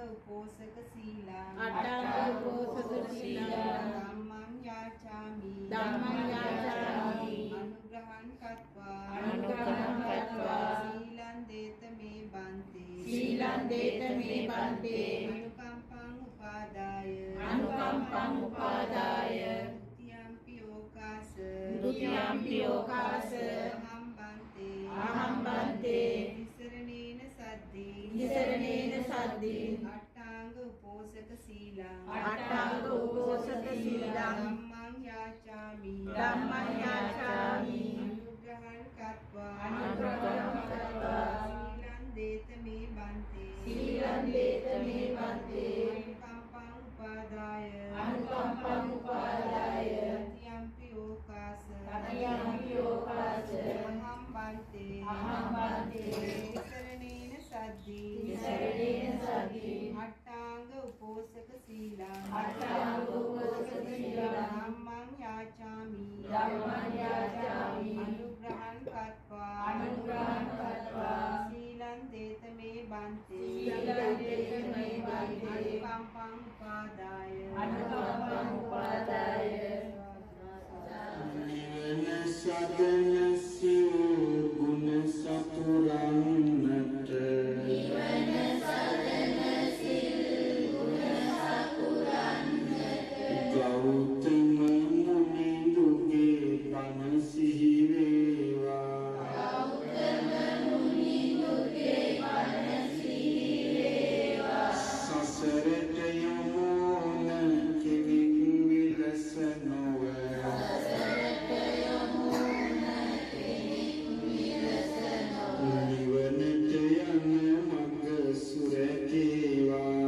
උපෝසක සීලං අට්ඨාංග උපෝසක සීලං ධම්මං යාචාමි අනුග්‍රහං කତ୍වා සීලං දේත මේ බන්තේ අනුකම්පං උපාදාය द्वितीयंपि ओकास अहं बन्ते निसरणेन सद्दि अट्टांग उपोसक सीलं धम्मं याचामि अनुग्रहं कत्वा सीलं देत मे बन्ते अनुकम्पं उपादाय द्वितीयंपि ओकास अहं बन्ते निसरणेन सद्दि अट्टांग उपोसक सीलं धम्मं याचामि अनुग्रहं कत्वा सीलं देत मे बन्ते अनुकम्पं उपादाय නිවන සදන සිව් ගුණ සතුරන්නට ගෞතම මුනිදුගේ පණ සිහි වේවා සසරට යමුන කෙනෙක් විලස නොව නිවනට යන මඟ සුරකේවා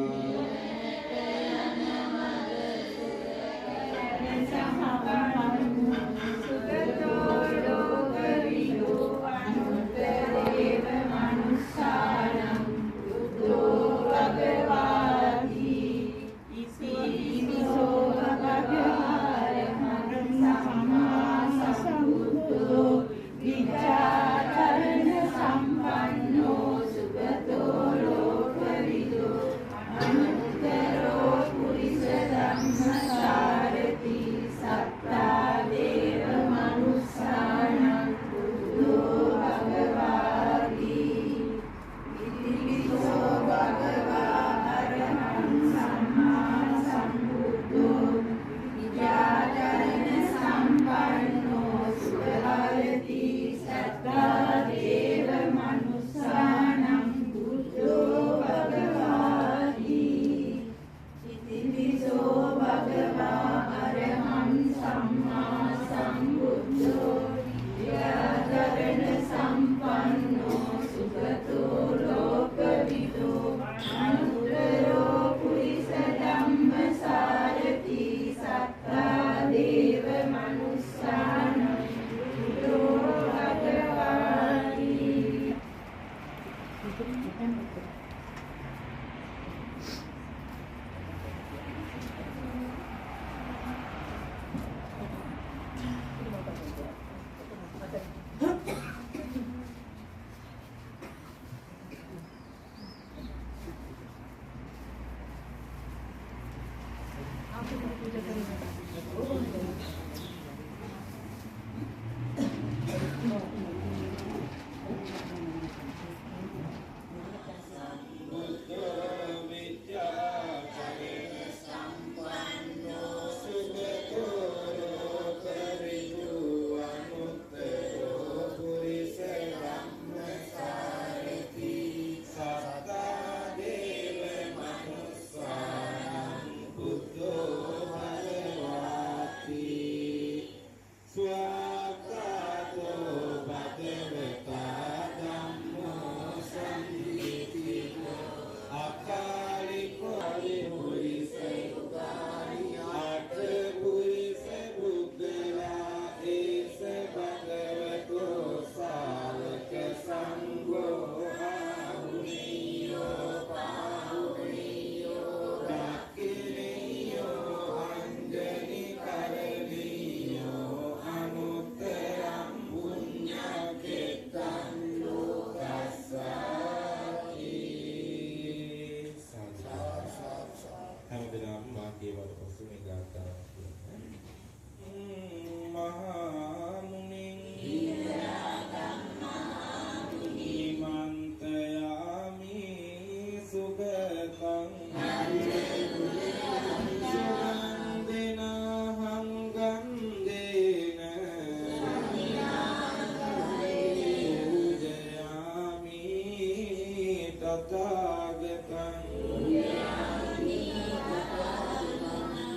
තථාගතං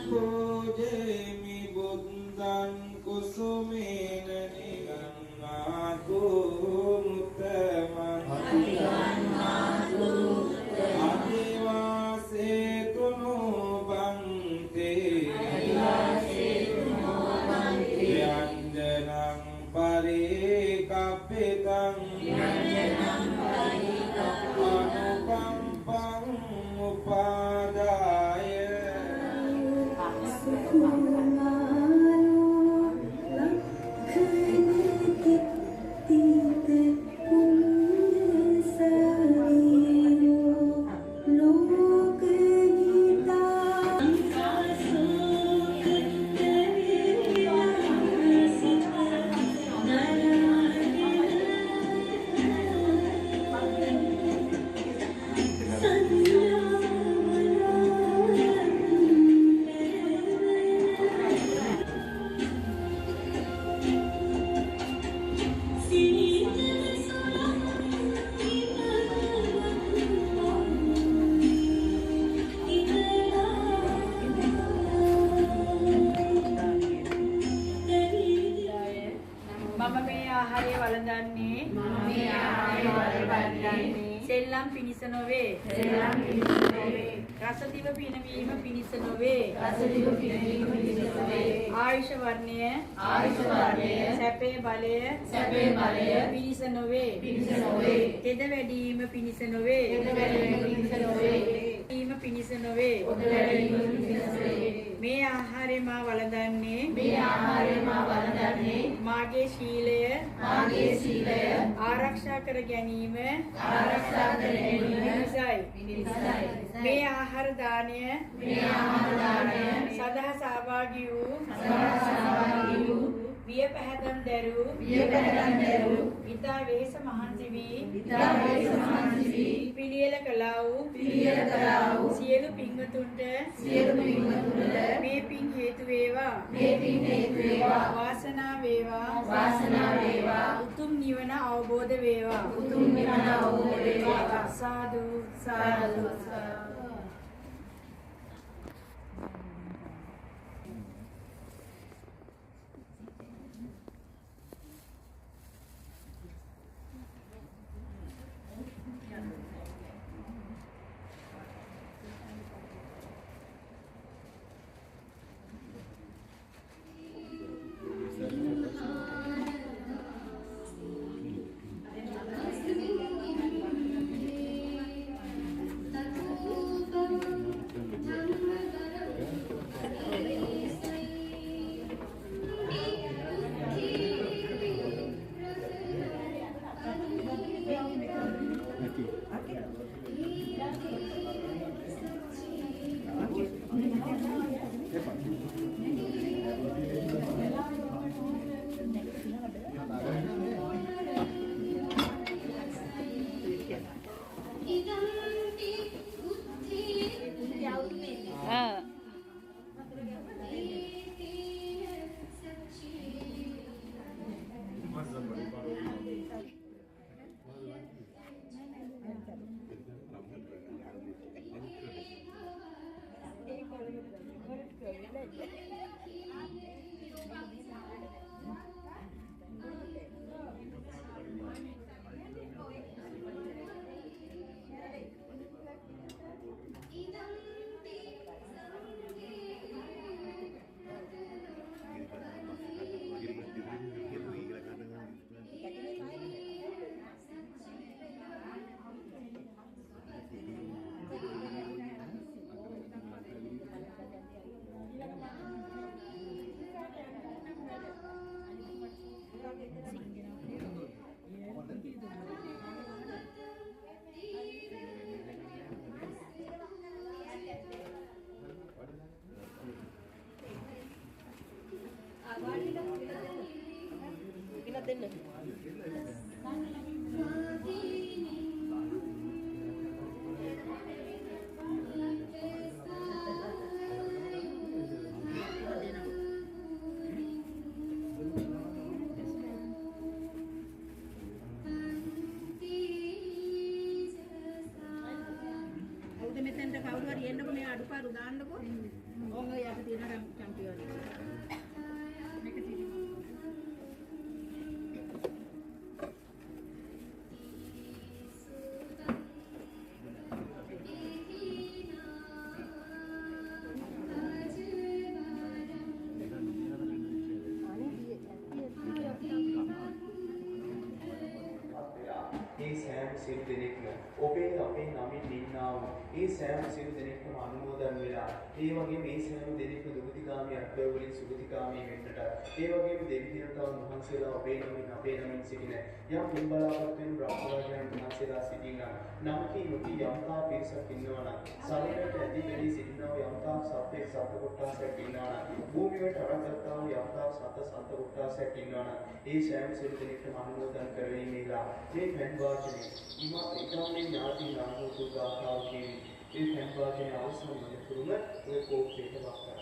පූජේමි බුද්ධං කුසුමේන නිගන්නාතු මුත්තමං අදිවාසේතුනෝ බන්තේ යන්දනං පරිකප්පිතං අනුකම්පං උපාදාය සෙල්ලම් පිණිස නොවේ. රසදිව පිනවීම පිණිස නොවේ. ආයුෂ වර්ණය සැපේ බලය පිණිස නොවේ. තෙද වැඩිම පිණිස නොවේ. පිණිස නොවේ. මේ ආහාරය මා වළඳන්නේ මාගේ ශීලය ආරක්ෂා කර ගැනීම නිසයි. මේ ආහාර දාණය සදා සහභාගී වූ විය පැහැදම් දැරූ ඉතා වෙහෙස මහන්සි වී පිළියෙල කළා වූ සියලු පින්වතුන්ට මේ පින් හේතු වේවා. වාසනාව වේවා. උතුම් නිවන අවබෝධ වේවා. සාදු සාදු. ඊට කවුරු හරි එන්නකො මේ අඩුපාඩු දාන්නකො. ඕක යට තියෙන චැම්පියන් එක. මේක තියෙනවා. ඒ සෑම සිල් දෙනෙක්ම ඔබේ අපේ නමින් ඉන්නා වූ ඒ සෑම සිල් දෙනෙක්ම අනුමෝදන් වෙලා ඒ වගේම මේ සෑම දෙනෙක්ම දුගතිගාමී අත්බැවුලින් සුගතිගාමී වෙන්නට ඒ වගේම දෙවි දේවතාවුන් වහන්සේලා ඔබේ නමින් අපේ නමින් සිටින යම් පින් බලාපොරොත්තු වෙන බ්‍රහ්මරාජයන් වහන්සේලා සිටිනා නමකී නොකී යම්තා පිරිසක් ඉන්නවා නම් සමහරට ඇදී බැදී සිටිනා වූ යම්තා සත්‍යයක් සත්‍ය කොටසක් ඉන්නවා නම් භූමියට අරගත්තා වූ යම්තා සත්‍ය කොටසක් ඉන්නවා නම් ඒ සෑම සිල් දෙනෙක්ම අනුමෝදන් කරවීමේලා මේ පෙන් වාචනේ ඉමා ඒකාමේ ඥාති නාමෝතු ගාථාව කියන ඒ පෙන් වාචනේ අවසන් වනතුරුම ඔය කෝප්පේට වක් කරා.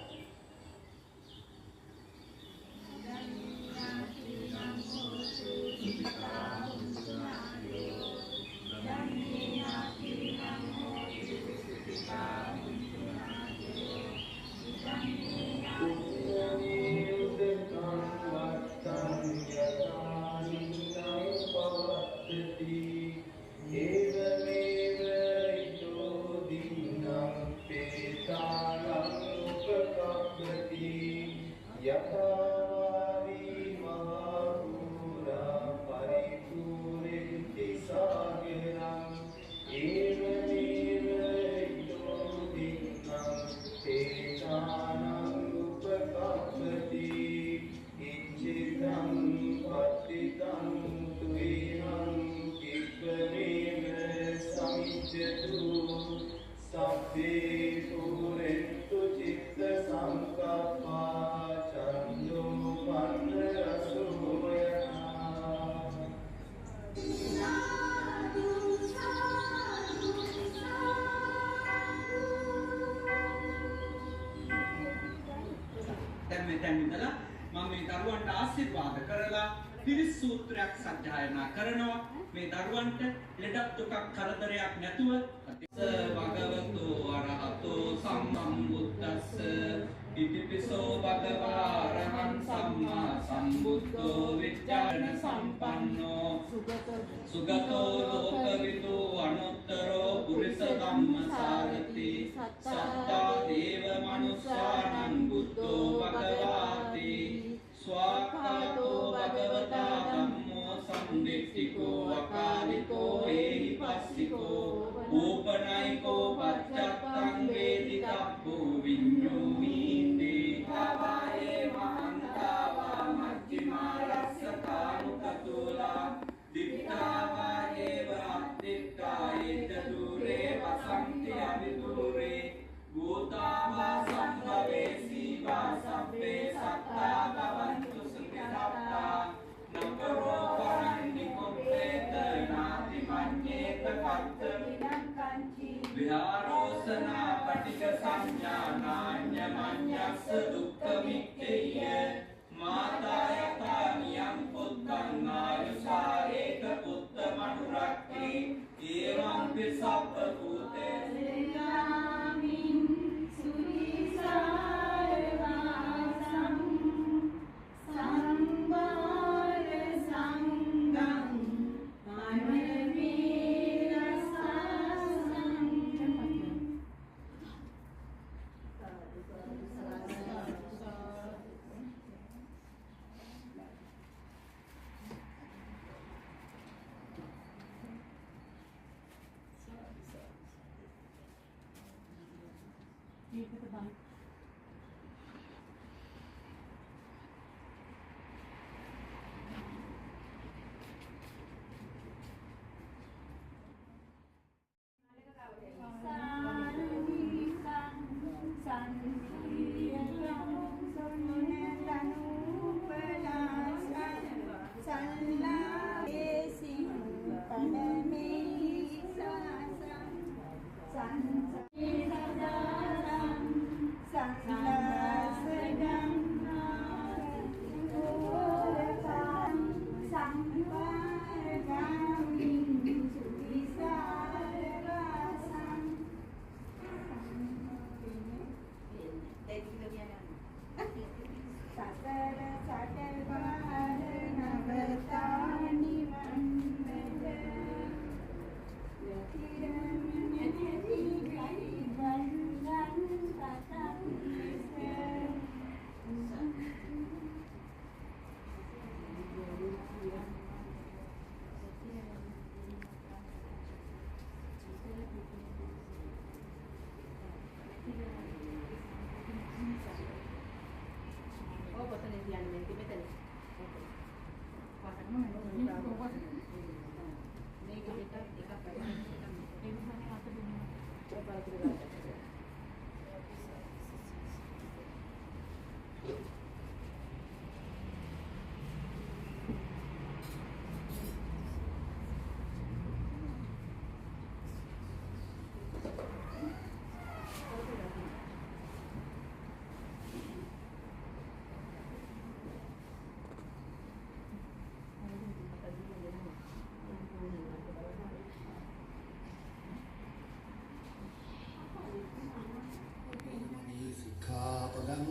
ආශිර්වාද කරලා පිරිස් සූත්‍රයක් සජ්ජායනා කරනවා මේ දරුවන්ට ලෙඩක් දුකක් කරදරයක් නැතුව භගවතු අරහතෝ සම්බුද්දස්ස ඉතිපිසෝ භගවා අරහං සම්මා සම්බුද්ධෝ විචාරණ සම්පන්නෝ සුගතෝ ලෝකවිදු අනුත්තරෝ පුරිස ධම්මසාරති සත්තා දේව මනුස්සානං බුද්ධෝ භගවාති ස්වාඛාතෝ භගවතා ධම්මෝ සම්දිට්ඨිකෝ අකාලිකෝ ඒහිපස්සිකෝ ඕපනයිකෝ පච්චත්තං වේදිතබ්බෝ විඤ්ඤෝමීති ආවායේ මහන්තාවා මජ්ක්‍ධිමා රස්සකානුකතෝලා දිත්තාවායේ වත්තිත්තායේ දුරේ වසන්ති අවිදුරේ ගෝතාවා සම්භවේ සීවා සබ්බේ සත්තා භවන්තු සුඛිතා නකරෝ පරන්ති කොප්පේත නාති මඤ්ඤේත කත්ත විහාරෝසනා පටික සංඥානාඤ්ඤ මඤ්ඤස්ස දුක්ඛ මිච්ඡේය මාතා යතානියං පුත්තං ආයුසා ඒක පුත්ත මනුරක්ඛි ඒවං පිසප්ප භූතේ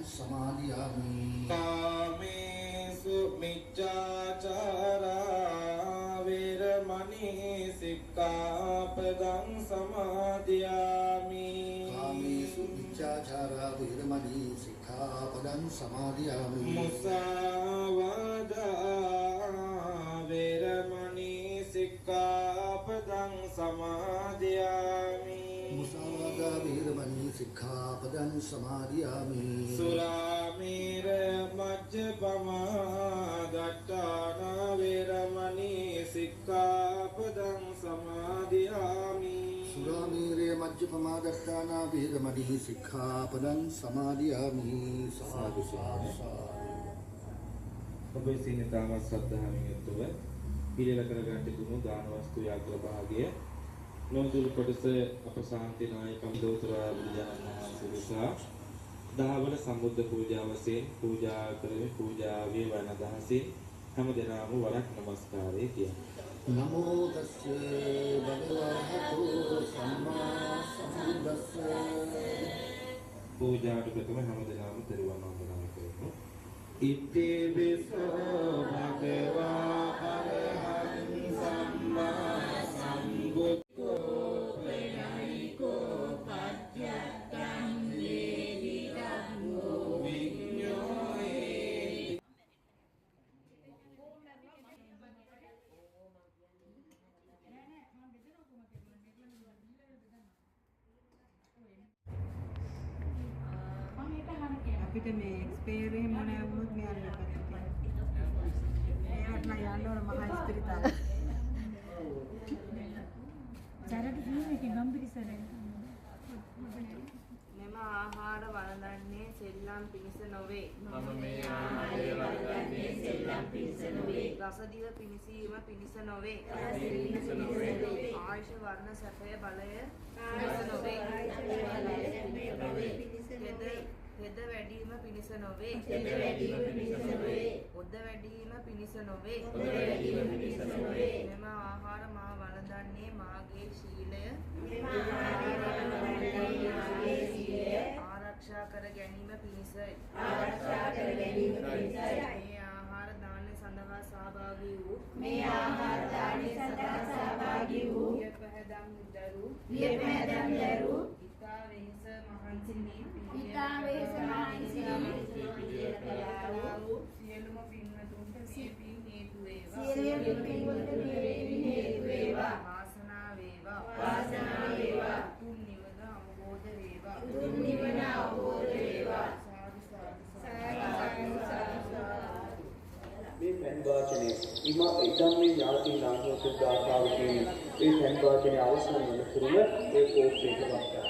සමාදියාමි. කාමේසු මිච්ඡාචාරා වේරමණී සික්ඛාපදං සමාදියාමි. කාමේසු මිච්ඡාචාරා වේරමණී සික්ඛාපදං සමාදියාමි. මුසාවාදා වේරමණී සික්ඛාපදං සමාදියාමි. මුසාවාදා වේරමණී සික්ඛාපදං සමාදියාමි. සුරාමේර මජ්ජපමා දට්ඨානා වේරමණී සික්ඛාපදං සමාදියාමි. සුරාමේරය මජ්ජපමා දට්ඨානා වේරමණී සික්ඛාපදං සමාදියාමි. සාදු සාදු සාදු. ඔබේ සීනතාව ශ්‍රද්ධාවෙන් යුතුව පිළිල කරගන්න තිබුණු දාන වස්තු යාග්‍ර භාගය නොදුරු කොටස අප ශාන්ති නායකම් දෝතරා බුදුජානක මහන්සිය විසා දහවන සම්බුද්ධ පූජා වශයෙන් පූජා කරමි. පූජාවේ වන දහසින් හැම දිනම වරක් නමස්කාරය කියනවා. නමෝ තස්සේ භගවතු සම්මා සම්බුද්දස්ස. පූජාට ප්‍රථම හැම දිනම දරුවන් වන්දනා කරමු. ඉත්තේ විසෝ භගවා අරහං සම්මා සම්බුද්ධෝ ප්‍රණයිකෝ පච්චත්තං වේදි ධම්මෝ විඤ්ඤෝයේ. අපිට මේ එක්ස්පයර් එහෙම මොනවා වුණොත් මෙයාට ලකත් මේවට නම් යන්න ඕන මහා ස්පිරිතාල. මෙම ආහාර වළඳන්නේ සෙල්ලම් පිණිස නොවේ. මම මේ ආහාරය වළඳන්නේ සෙල්ලම් පිණිස නොවේ. රසදිව පිණිසීම පිණිස නොවේ. පිණිස නොවේ. ආයුෂ වර්ණ සැපය බලය හෙද වැඩිම පිණිස නොවේ. ඔද්ද වැඩිම පිණිස නොවේ. මෙම ආහාර මා වළඳන්නේ මාගේ ශීලය ආරක්ෂා කර ගැනීම පිණිසයි. මේ ආහාර දානය සඳහා සහභාගී වූ විය පැහැදම් දරු ඉතා වෙහෙස මහන්සි වී සියලුම පින්වතුන්ට සිය පින් හේතු වේවා. වාසනා වේවා. උතුම් නිවන අවබෝධ වේවා. මේ පැන් වාචනයේ ඉදම් මේ ඥාති නාමෝත් දාතාවකින් ඒ පැන් වාචනයේ අවසන් වන තුරුම ඒ කෝපයට වත්තා.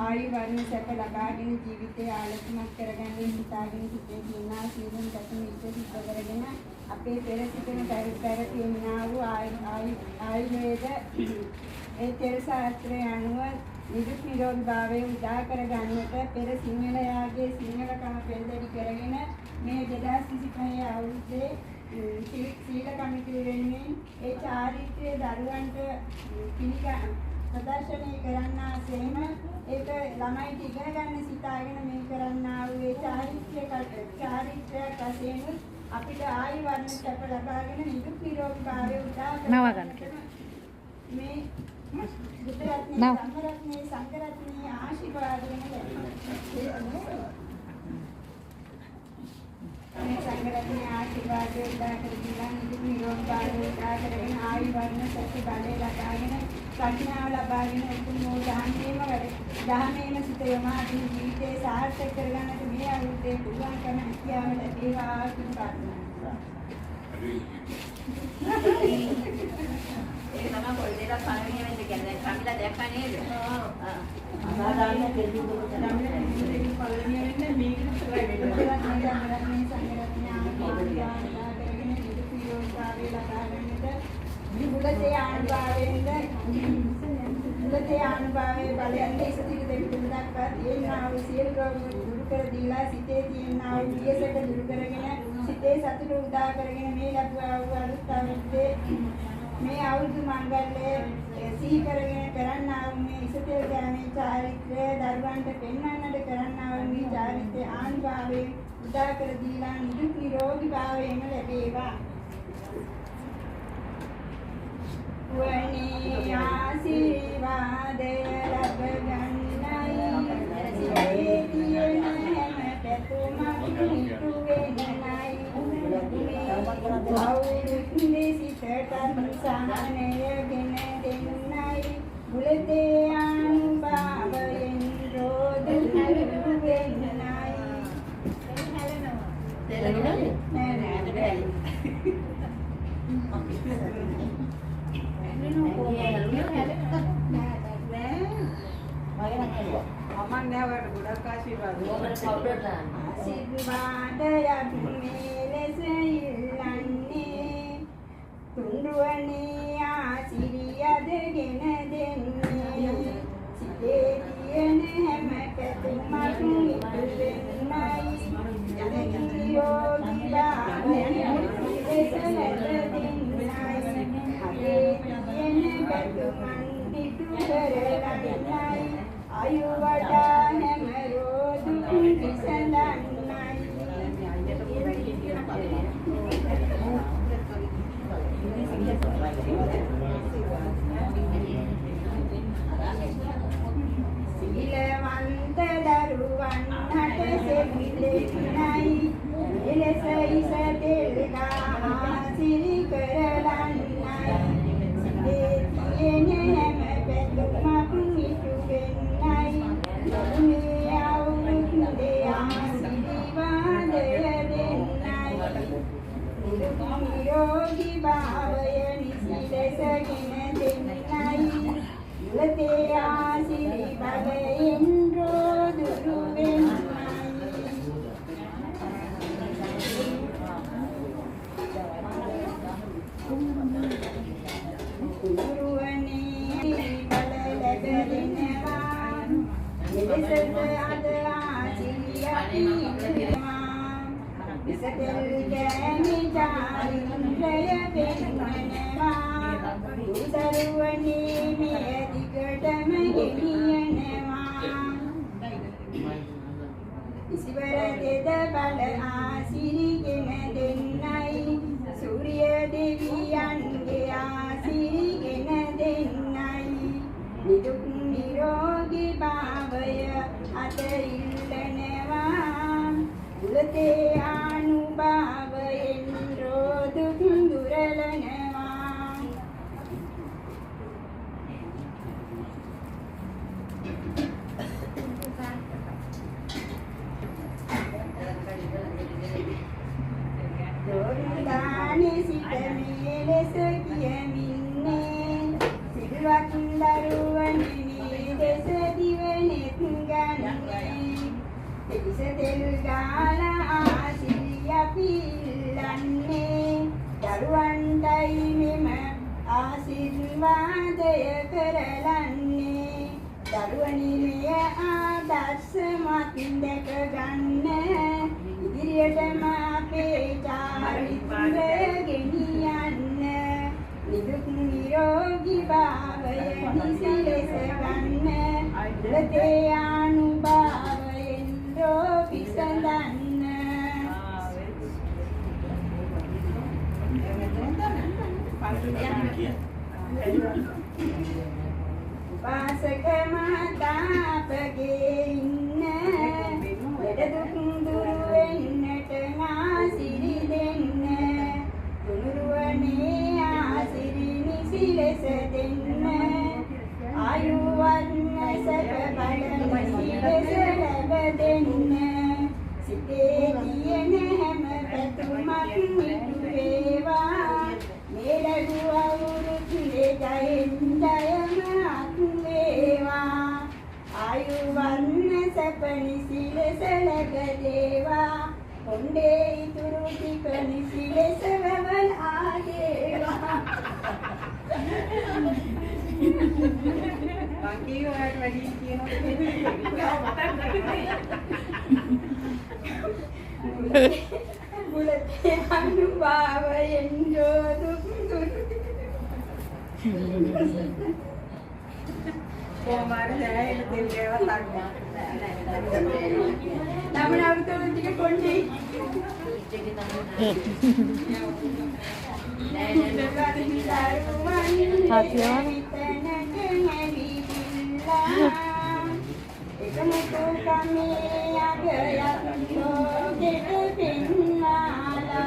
ආයු වර්ණ සැප ලබාගෙන ජීවිතය ආලෝකමත් කරගන්න හිතාගෙන සිටේ කියනා සියලුම දසම ඉෂ්ට සිද්ධ කරගෙන අපේ පෙර සිටින පැරතියනා වූ ආයුර්වේද ඒ තෙල් ශාස්ත්‍රය අනුව නිදුක් නිරෝගී භාවය උදා කර ගන්නට පෙර සිංහලයාගේ සිංහලකම පෙරදරි කරගෙන මේ 2025 අවුරුද්දේ සීල කමිටුව වෙනුවෙන් ඒ චාරිත්‍රය දරුවන්ට ප්‍රදර්ශනය කරන්නාseම ඒක ළමයිට ඉගෙන ගන්න සිතාගෙන මේ කරන්නා වූ ඒ චාරිත්‍රයක් වශයෙන් අපිට ආයු වර්ණ සැප ලබාගෙන නිදුක් නිරෝගී භාවය උදා කරගන්න මේ බුද්ධ රත්නයේ ධම්ම රත්නයේ සංඝ රත්නයේ ආශිර්වාදයෙන් ලැබෙනවා. මේ සංඝ රත්නයේ ආශිර්වාදයෙන් උදා කරගන්න නිදුක් නිරෝගී භාවය උදා කරගෙන ආයු වර්ණ සැප බලය ලබාගෙන ප්‍රඥාව ලබාගෙන උතුම් වූ ධර්මයේම සිත යොමා ජීවිතේ සාර්ථක කරගන්නට මේ අවුරුද්දේ පුළුවන්කම හැකියාව ලැබේවා කියලා ප්‍රාර්ථනා ඒක තමයි පොඩි දෙයක් පළවෙනි වෙන්න කියන්නේ. කමිලා දැක්කා නේද? අසාධාරණ දෙවි දුක පළවෙනි වෙන්නේ මේකට සුවයි වෙනවා. සංගරත්නයේ කරගෙන නිදුක් නිරෝගී භාවය ලබා ගන්නට මුලතේ ආනුභාවයේ බලයෙන් ඉස්තිරි දෙවි තුන් දක්වා තියෙනා වූ සියලු රෝග දුරු කර දීලා සිතේ තියෙනා වූ පියසක දුරු කරගෙන සිතේ සතුට උදා කරගෙන මේ ලැබුවා වූ අලුත් අවුරුද්දේ මේ අවුරුදු මංගල්‍යය සිහි කරගෙන කරන්නා වූ මේ ඉසතේ ගාමී චාරිත්‍රය දරුවන්ට පෙන්වන්නට කරන්නා වූ මේ චාරිත්‍රය ආනුභාවයෙන් උදා කර දීලා නිදුක් නිරෝගී භාවයෙන් ලැබේවා. වනේ ආශිර්වාදය ලැබ ගන්නයි සිතේ තියෙන හැම පැතුමක් නිතු වෙනයි අවුරුද්දේ සිතට සහනයගෙන දෙන්නයි මුලතේ අනුභවයෙන් රෝදු වෙන්නයි ආශිර්වාදයක් මෙලෙස ඉල්ලන්නේ තුන්රුවනේ ආශිර්වාදගෙන දෙන්නේ සිතේ තියෙන හැම පැතුමක් නිතු වෙන්නයි යෝගී භාවයෙන් මෙලෙස ලැබෙන්නයි අපේ තියෙන පැතුමන් නිතු කරගන්නයි ආයු වඩා හැම රෝදු විසඳන්නයි සීලවන්ත දරුවන්ට සෙවිලෙන්නයි එලෙස ඉසතෙල් ආසිරි කරලන්නයි සිතේ තියෙන හැම පැතුමක් නිතු වෙන්නයි මේ අවුරුද්දේ ආශිර්වාදය දෙන්නයි නිරෝගී භාවය නිසිලෙසගෙන දෙන්නයි මුලතේ ආශිර්වාදයෙන් රෝදුරු වෙන්නයි ගුරුවනේ බල ලැබෙනවා එලෙසට අද ආශිර්වාදය ඉසතෙල් ගෑමි චාරිත්‍රය වෙන්නනවා දරුවනේ මේ දිගටම ගෙනියනවා ඉසිවර දෙද බල ආශිර්වාදගෙන දෙන්නයි සූර්ය දෙවියන්ගේ ආශිර්වාදගෙන දෙන්නයි නිදුක් නිරෝගී භාවය අත ඉල්ලනවා මුලතේ ආනුභවයෙන් රෝදුක් දුරලනවා දොරිදානේ සිට මේ ලෙස කියමින්නේ සිල්වත් දරුවනේ දෙස දිවනෙත් ගන්නේ එවිස තෙල් ගාලා ආසි සංවාදය කරලන්නේ දරුවනි මෙය ආදර්ශමත් දැක ගන්න ඉදිරියටම අපේ චාරිත්‍රය ගෙනියන්න නිදුක් නිරෝගී භාවය නිසි ලෙස ගන්න උලතේ අනුභවයෙන් රෝපිසඳන්න පාසක මාතාපගේ ඉන්න ලෙඩ දුක් දුරු වෙන්නට ආසිරි දෙන්න දුනුරුවනේ ආසිරි නිසි ලෙස දෙන්න ආයු වර්ණ සැප බල නිසි ලෙස ලැබ දෙන්න සිතේ තියෙන හැම පැතුමක් මිටු වේවා මේ ලැබු අවුරුද්දේ ජයෙන් ජයම අත් වේවා ආයු වර්ණ සැප නිසි ලෙස ලැබ දේවා හොඳේ ඉතුරු ටික නිසි ලෙස වැවල් ආදේවා बाकी वाट वही බුලතේ අනුභවයෙන් දුක් දුරු කොමාර දැයිල දෙල් දේවත් අක්මා නමන අවුරුදු ටික කොණ්ඩේ එකමුතු කමේ අගයක් ලෝකෙට පෙන්වාලා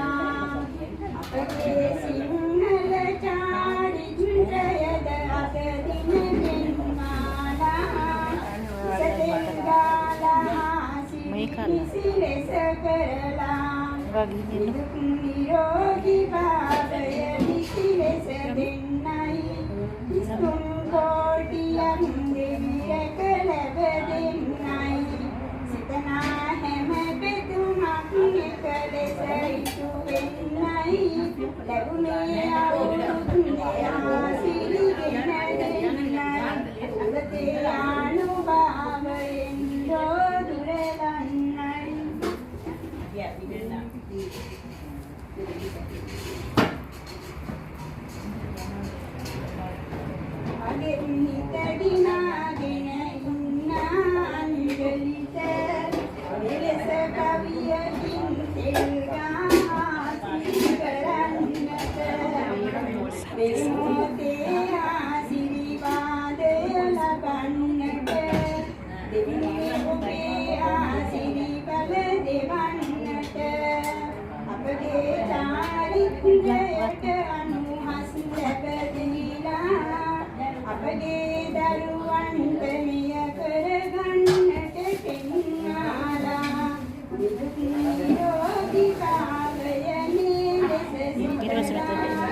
අපේ සිංහල චාරිත්‍රයද අගදින පෙන්වාලා සතෙන් ගාලා සිසි ලෙස කරලා නිදුක් නිරෝගී භාවය නිසි ලෙස දෙන්නයි ඉස්තුම් කෝටියක් දෙවියක ලැබ දෙන්නයි සිතනා හැම පෙතුමක් එක ලෙස ඉටු වෙන්නයි ලැබුණේ අවුරුද්දේ ආසිරි ගෙන දෙන්නයි උගතේ අනුභවයෙන් දුරලන්නයි අගෙන් හිත දිනාගෙන ඉන්න අංජලිත මෙලෙස කවියකින් තෙල් ගාසි කරන්නට මෙමොතේ ආශිර්වාදය ලබන්නට දෙවියන් ඔබේ ආශිර්වාද දෙවන්නට අපගේ චාරිත්‍රයට අනුහස් ලැබ දීලා අපගේ දරුවන්ට මෙය කරගන්නට පෙන්වාලා නිදුක් නිරෝගී භාවය නිලෙස සිතේ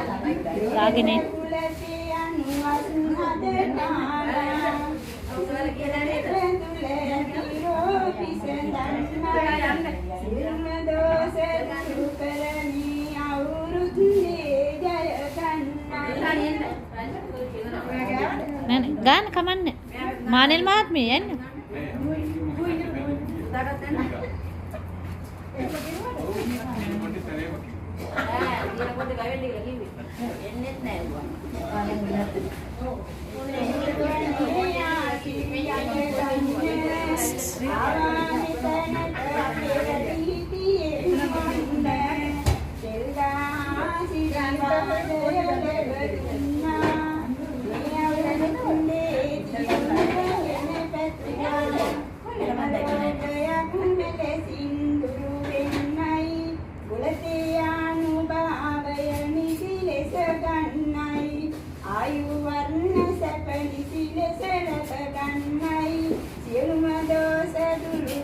කුලසේ අනුහස් හදනාලා උසල කෙරේ තුලේ පිසඳන්නයි සිල්ම දෝෂ දුරු කරමි අවුරුද්දේ ජය ගන්නයි නෑ ගාන කමන්නේ මානෙල් මහත්මිය යන්න ආයු වර්ණ සැප නිසි ලෙස රැක ගන්නයි සියලුම දෝෂ දුරු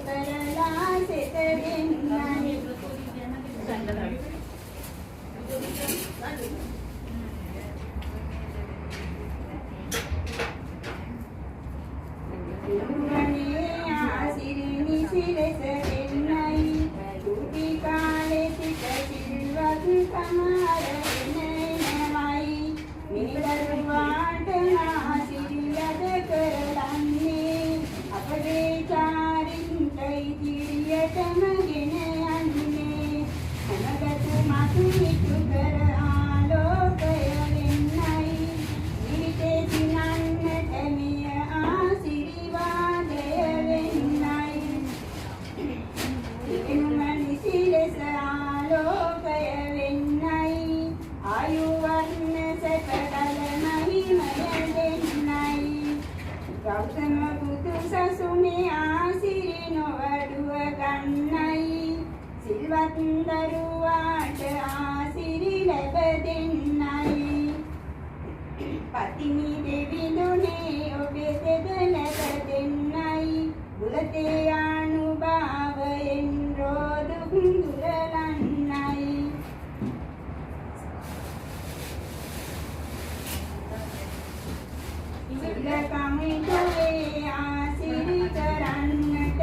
කමිටුවේ ආසිරි කරන්නට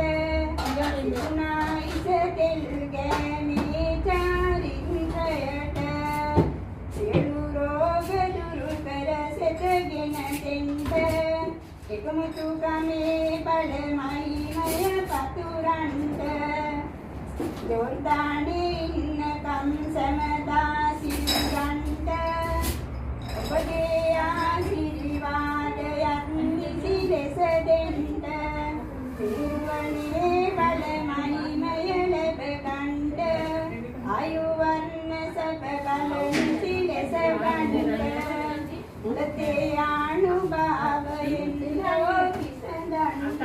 යතුනා ඉසතෙල් ගෑමේ චාරිත්‍රයට සියලු රෝග දුරු කර සෙතගෙන දෙන්න එකමුතු කමේ බලමයි මය පතුරන්ට යෝර්දානේ ඉන්නකම් සමදා සිල්ගන්ට ඔබගේ ආශිර්වාදයක් නිසි ලෙස දෙන්න සිරුවනේ බලමයි මය ලැබ ගන්ට ආයු වර්ණ සැප බල නිසි ලෙස ගන්ට උලතේ අනුභවයෙන් ලෝකි සඳන්ට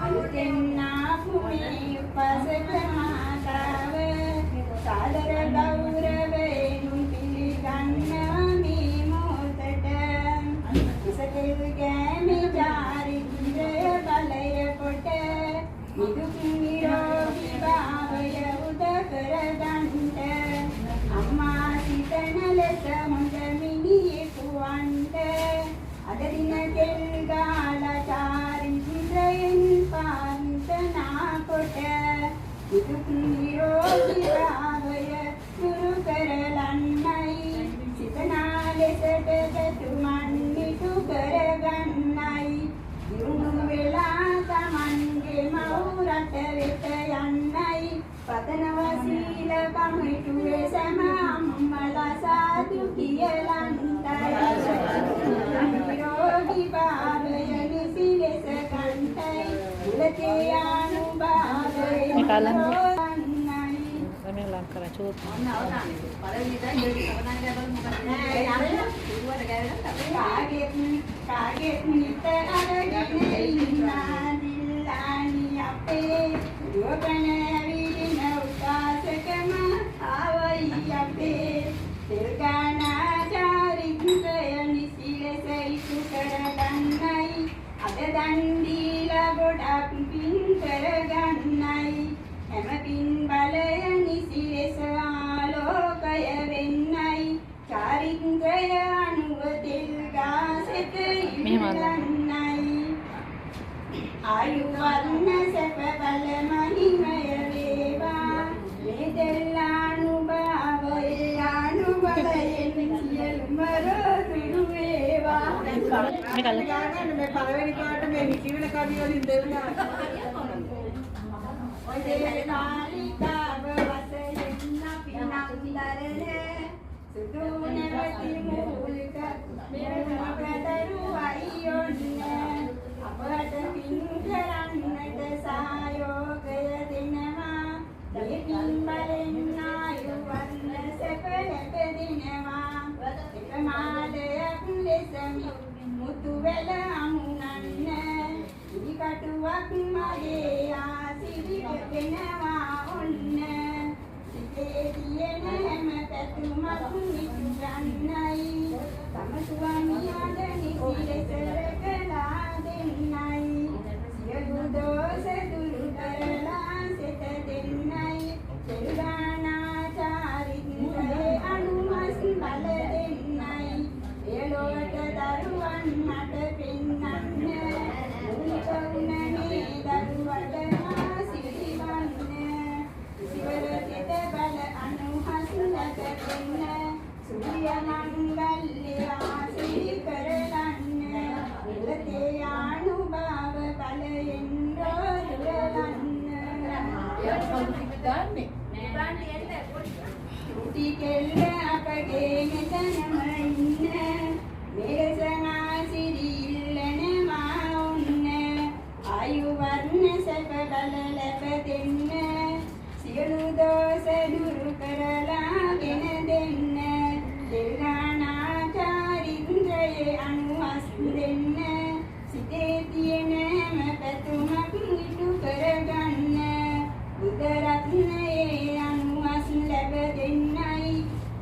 අලුතෙන්නා භූමි උපසක මාතාව සාදර ගෞරවයෙන් පිළිගන්නවා මේ මොහොතට ඉසතෙල් ගෑමේ චාරිත්‍රය බලය කොට නිදුක් නිරෝගී භාවය උද කරගන්ට අම්මා සිතන ලෙස හොඳ මිනිහෙකු වන්ට අද දින තෙල් ගාලා චාරිත්‍රයෙන් පාන්තනා කොට නිදුක් නිරෝගී භාවය දුරු කරලන්නයි සිතනා ලෙසට දතුමන් නිතු කරගන්නයි දිරුණු වෙලා තමන්ගේ මව් රට වෙත යන්නයි පතනවා සීල කමිටුවේ සෑම අම්මලා සාදු කියලන්ටයි නිරෝගී භාවය නිසි ලෙස කන්ටයි උලතේ අනුභවයෙන් කාගෙත් නිතර අරගෙන ඉන්නා දිල්ලානි අපේ දුවකන ඇවිදින උපාසකම ආවයි අපේ තෙල්ගානා චාරිත්‍රය නිසි ලෙස ඉටු කරගන්නයි අද දන් දීලා ගොඩක් පින් කරගන්නයි හැම පින් බලය නිසි ලෙස ආලෝකය වෙන්නයි චාරිත්‍රය අනුව තෙල් ගාසෙත ඉවරන්නයි ආයු වර්ණ සැප බල මහිමය වේවා මේ දෙල්ලානුභවයේ අනුබලයෙන් සියලුම රොදුරු වේවා මේ පළවෙනි පාට මේ විචිවන කවි වලින් දෙන්නා ඔය දේනාලිකාව වසයෙන් පිනම් දරනේ සුදු නැවති මූලික මෙරුමකදරු අයියොන්නේ අපට පින් කරන්නට සහයෝගය දෙනවා මේ පින් බලෙන් ආයු වර්ණ සැප ලැබ දෙනවා එක මාදයක් ලෙස මුතු වෙල අමුණන්න ඉදිකටුවක් මගේ ආසිරි වෙනවා ඔන්න සිතේ තියෙන හැම පැතුමක් නිතු ගන්නයි තම ස්වාමියාට නිසි ලෙස රැකලා දෙන්නයි සියලු දෝෂ දුරු කරලා සෙත දෙන්නයි තෙල්ගානා චාරිත්‍රයේ අනුමස් බල දෙන්නයි එළොවට දරුවන් මට පෙන්නන්න මුනික උනනේ දරුවට සිරිවන්න සිවර සිත බල අනුහස් ලැබ දෙන්න සූර්ය මංගල්‍ය ආසිරි කරලන්න උලතේ අනුභව බලයෙන් රොදුරලන්න කෙල්ල අපගේ මෙතනම ඉන්න මේසනාසිරි ඉල්ලනවා ඔන්න ආයු වර්ණ සැප බල ලැබ දෙන්න සියලු දෝෂ දුරු කරලාගෙන දෙන්න තෙල්ගානා චාරිත්‍රයේ අනුවස් දෙන්න සිතේ තියෙන හැම පැතුමක් ඉටු කරගන්න බුද්ධ රත්නයේ අනුවස් ලැබ දෙන්නයි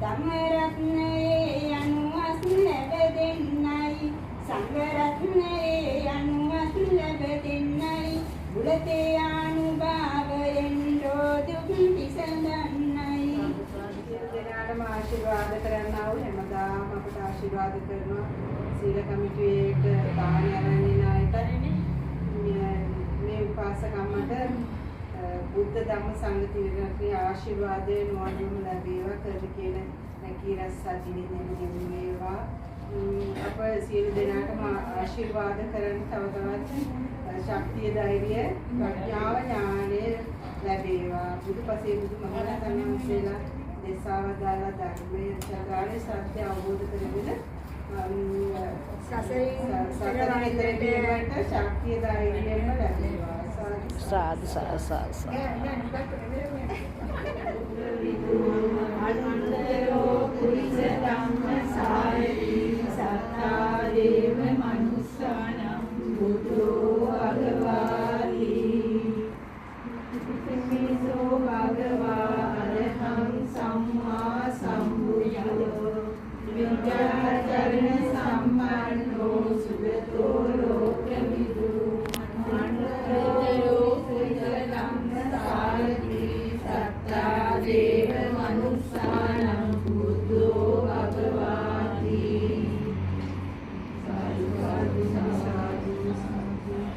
ධම්ම රත්නයේ අනුවස් ලැබ දෙන්නයි සංඝ රත්නයේ අනුවස් ලැබ දෙන්නයි බුල තේ ආනුභාවයෙන් දුක් විසඳන්නයි. දෙනාටම ආශිර්වාද කරන්නා වූ හැමදාම අපට ආශිර්වාද කරනවා සීල කමිටුවේට දාන ආරම්භන අයට මේ උපාසකම්මට බුද්ධ ධම්ම සංඝ තිරණේ ආශිර්වාදයෙන් නොඅනුම ලැබේවා කරද කියන නැකී රස්සාදිනේ වේවා. අප සියලු දෙනාටම ආශිර්වාද කරන් තව තවත් ශක්තිය ධෛර්යය ප්‍රඥාව ඥානය ලැබේවා. බුදුපසේ බුදුමහරහතන් වහන්සේලා දේශාවදාලා ධර්මයේ සත්‍යය සත්‍ය අවබෝධ කරගෙන සසරේ ශක්තිය ධෛර්යයම ලැබේවා. සාදු සාදු අනුන්තරෝ පුරිස ධම්ම සාරී සත්තා දේව මනුස්සානම් බුද්ධෝ භගවාති ඉතිමිසෝ භගවා අරහං සම්මා සම්බුද්ධෝ විද්‍යාචරණ සම්පන්නෝ සුගතෝ ලෝකවිදු අනුන්තරෝ පුරිස ධම්ම සාරී සත්තා දේව මනුස්සානම් බුද්ධෝ භගවාති. සාදු සාදු සාදු සාදු.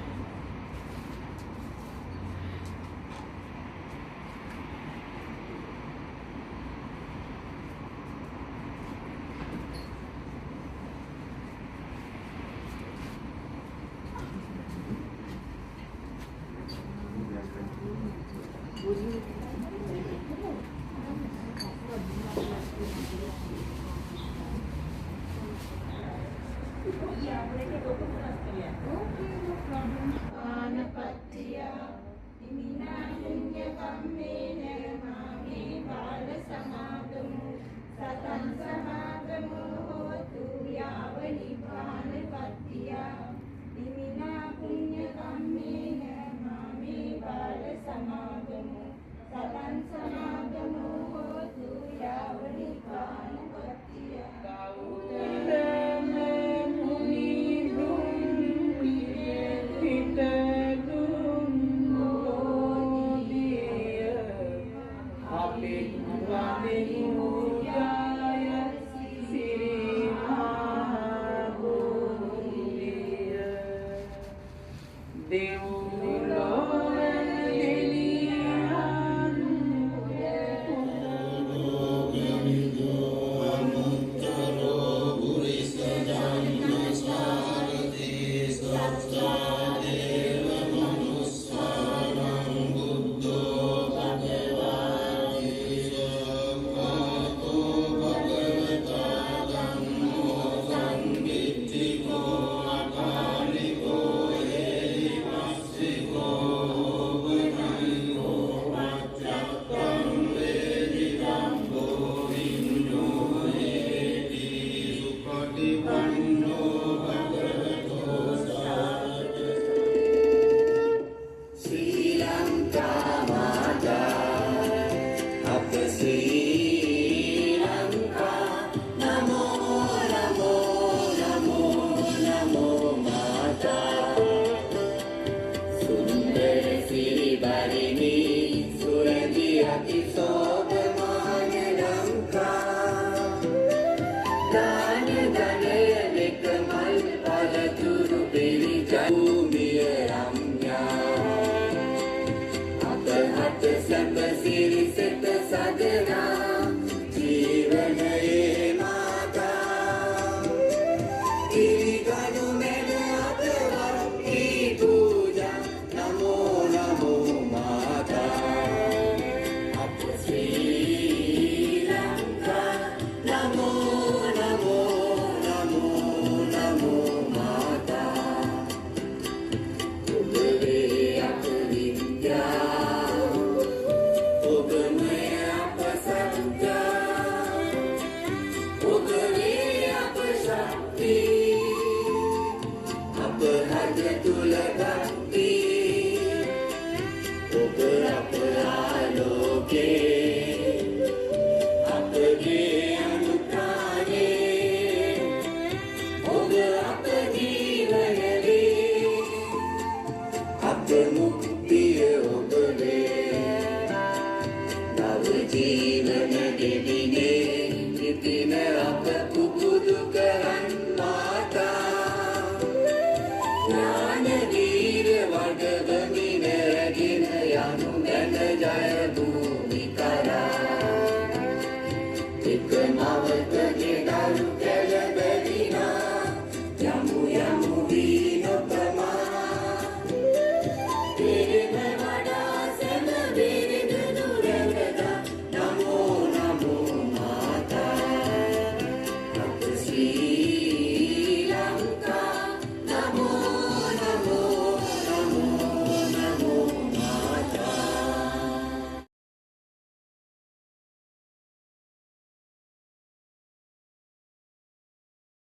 Mukti රණවීර වඩවමින රැගෙන යනු දැන ජය